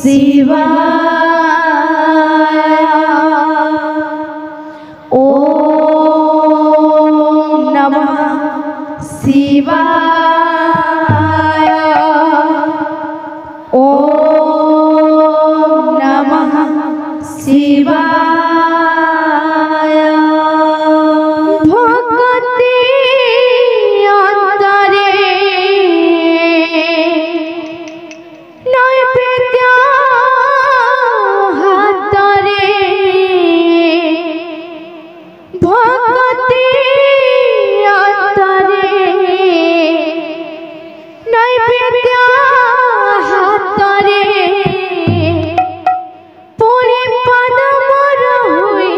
शिवाय। ओम नमः शिवाय। ओम नमः शिवाय। भक्ति अंतरे नैवेद्य हातरे। भक्ति अंतरे नैवेद्य हातरे। पुरी पद मोर हुए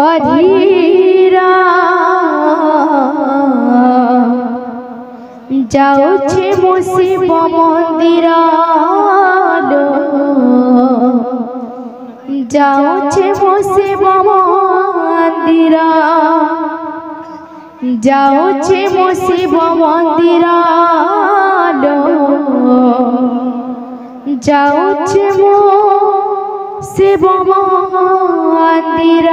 अधीरा। जाऊछे मो शिव मंदिर। जाऊछे मो शिव मंदिर। जाऊछे मो शिव मंदिर। जाऊछे मो शिव मंदिर।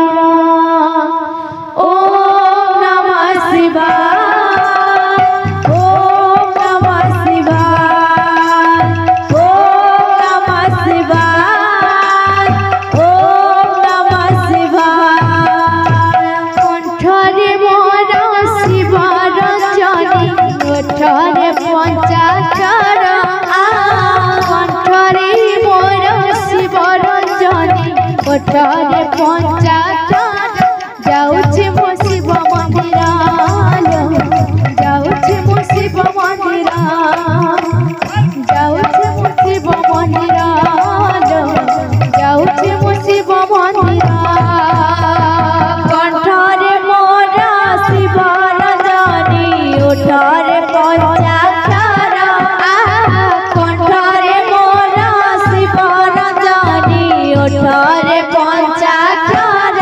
ओम नमः शिवाय। ओम नमः शिवाय। ओम नमः शिवाय। ओम नमः शिवाय। कंठरे मोर शिव रंजनी ओठरे पंचाक्षर। कंठरे मोर शिव रंजनी ओठरे पंचाक्षर। जाऊछे मो शिव मंदिर। जाऊछे मो शिव मंदिर। जाऊछे मो शिव मंदिर। जाऊछे मो शिव मंदिर। कंठरे मोर शिव रंजनी ओठरे पंचाक्षर। कंठरे मोर शिव रंजनी ओठरे पंचाक्षर।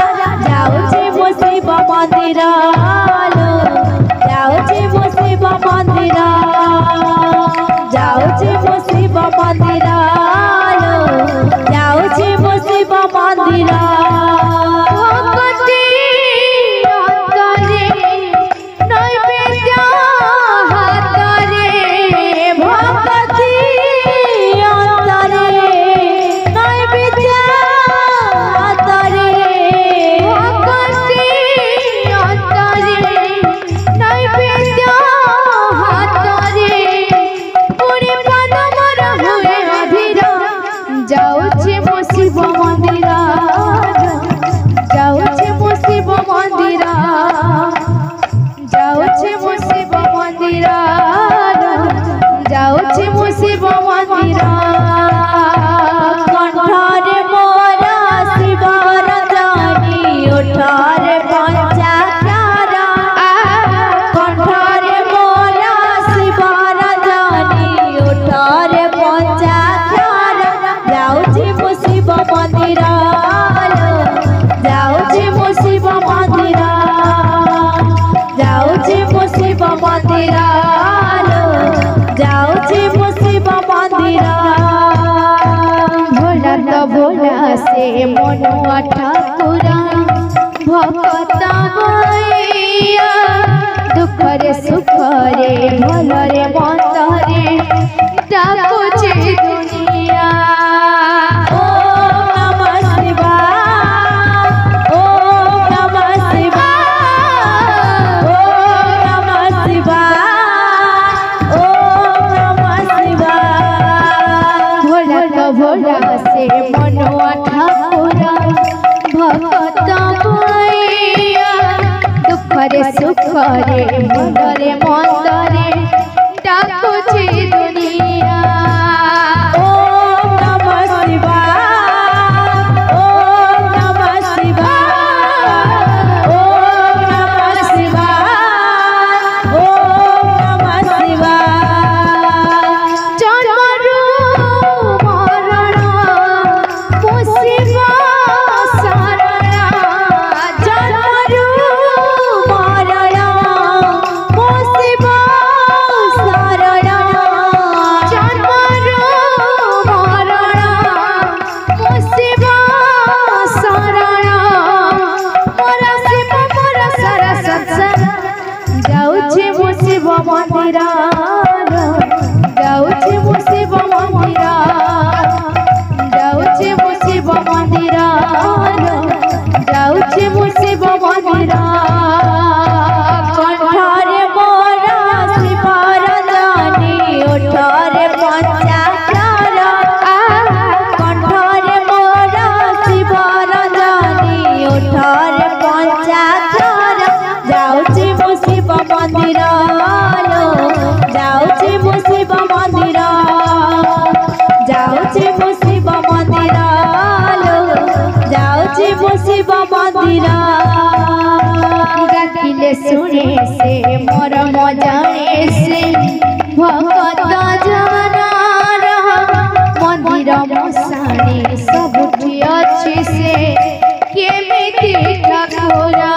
जाऊछे मो शिव मंदिर। जाऊछे मो शिव मंदिर। जाऊछे मो शिव मंदिर। जाऊछे मो शिव मंदिर। भक्ति अंतरे नैवेद्य हातरे। भक्ति अंतरे नैवेद्य हातरे। भक्ति अंतरे नैवेद्य हातरे। पुरी पद मोर हुए अधीरा। जाऊछे मो शिव मंदिर। जाऊछे मो शिव मंदिर। जाऊछे मो शिव मंदिर। जाऊछे मो शिव मंदिर। कंठरे मोर शिव रंजनी ओठरे पंचाक्षर। कंठरे मोर शिव रंजनी ओठरे पंचाक्षर। जाऊछे मो शिव मंदिर। जाऊछे मो शिव मंदिर। जाऊछे मो शिव मंदिर। जाऊछे मो शिव मंदिर। भोला तो भोला से मनुआ ठाकुर भक्त मैया। दुखरे सुखरे भलरे मंदरे डाकुछे दुनिया। ओम नमः शिवाय। ओम नमः शिवाय। ओम नमः शिवाय। ओम नमः शिवाय। भोला तो भोला से मनुआ ठाकुर भक्त मैया। दुखरे सुखरे भलरे मंदरे डाकुछे दुनिया। ओम नमः शिवाय। ओम नमः शिवाय। ओम नमः शिवाय। ओम नमः शिवाय। जन्मरु मरण मो शिव शरण। जन्मरु मरण मो शिव मु शिव मंदिर जाऊची मु शिव मंदिर जाऊची मु शिव मंदिर डाकिले सुने से मोर मजाने से भगत जनार मंदिर मशाणी सबुठी अच्छी से केमिति ठाकुरा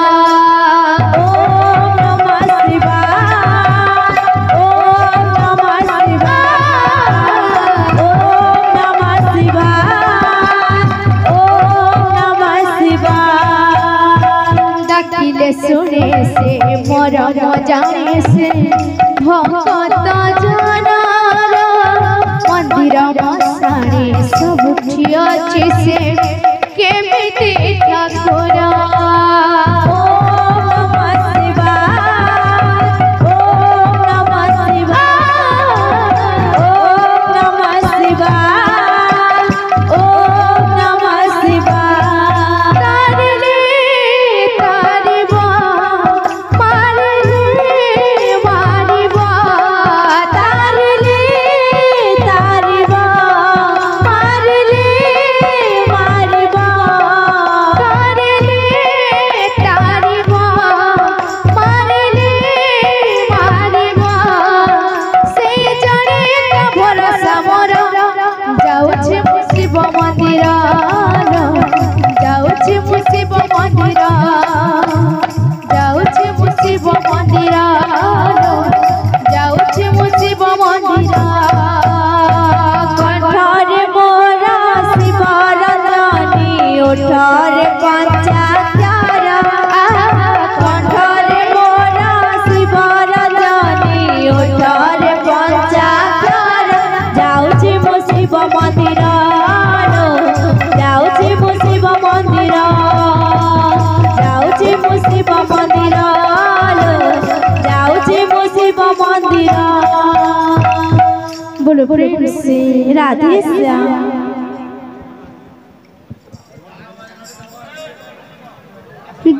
सुने से मोर मजाने से भगत जनार मंदिर मशाणी सबुठी अच्छी से केमिति ठाकुरा बोलो प्रेम से राधे श्याम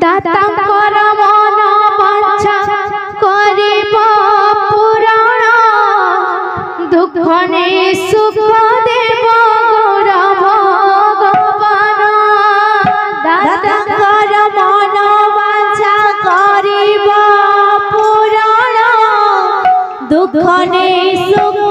दातांकर मन बांछा करिब पुराण दुख ने सुख देव गौर भगवान दातांकर मन बांछा करिब पुराण दुख ने सुख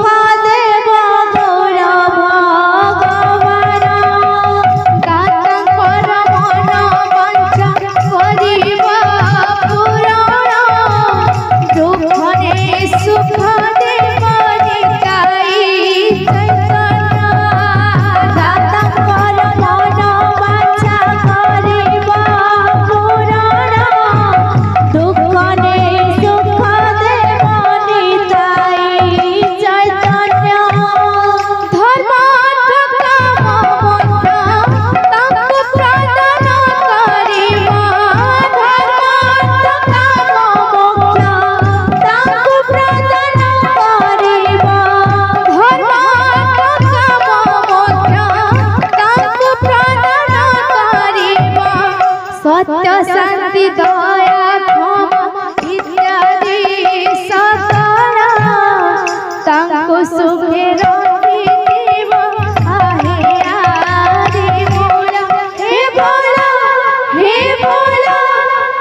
सत्य शांति दया क्षमा इत्यादि सकल तांको सुखे रखिथिब आहे आदि बोला हे बोला हे बोला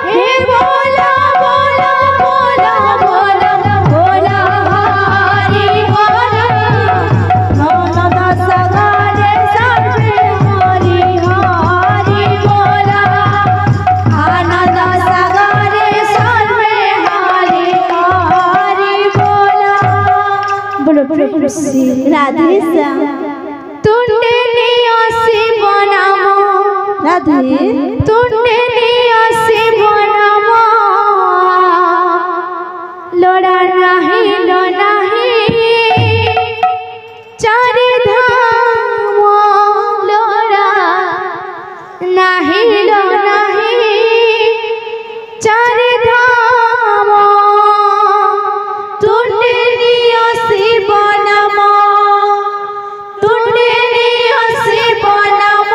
हे बोला बोला बोला बोला बोला हरि हरि नम दस गारे सर्वे हरि हरि बोला आनंद सागरे सर्वे हरि हरि बोला बोलो बोलो राधे श्याम तुंडे निया शिव नाम राधे तुंडे निया शिव नाम लोड़ा नहीं लो नहीं चार धाम लोड़ा नहीं लो नहीं चार धाम तुंडे निया शिव नाम तुंडे निया शिव नाम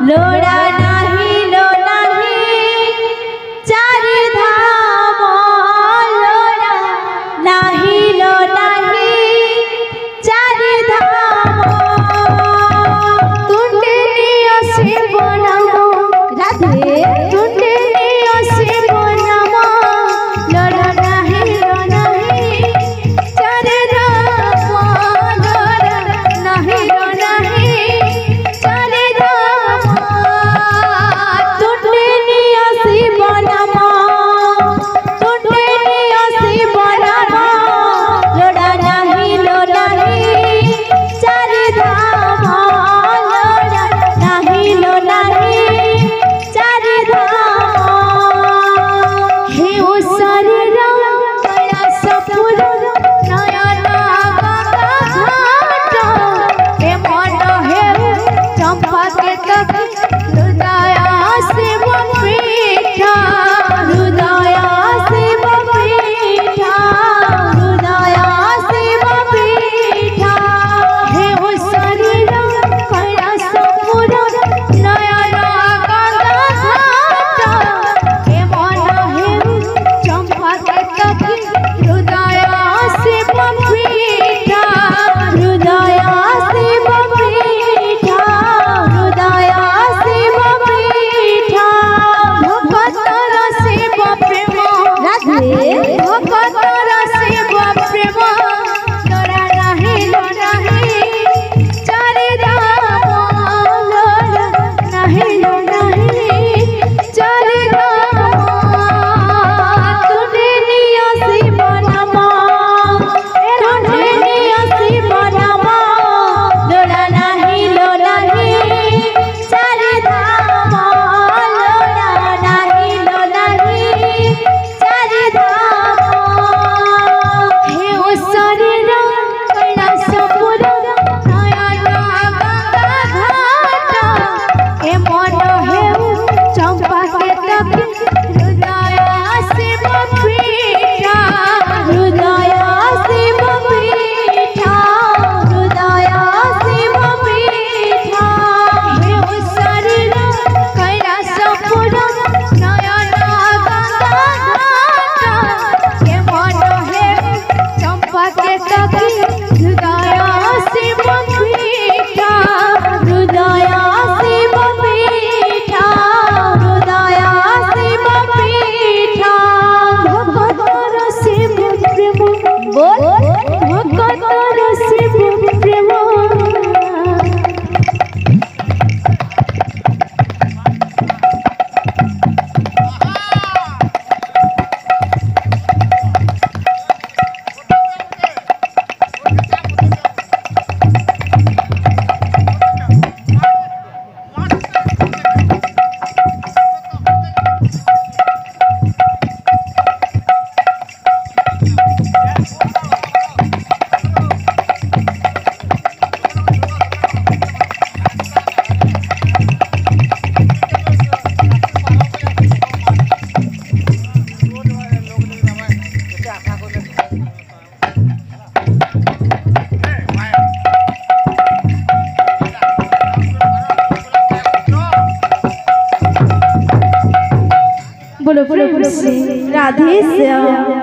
लोड़ा नहीं लो नहीं चार धाम लोड़ा बोल कत रसिब प्रेम बोलो बोलो राधे श्याम।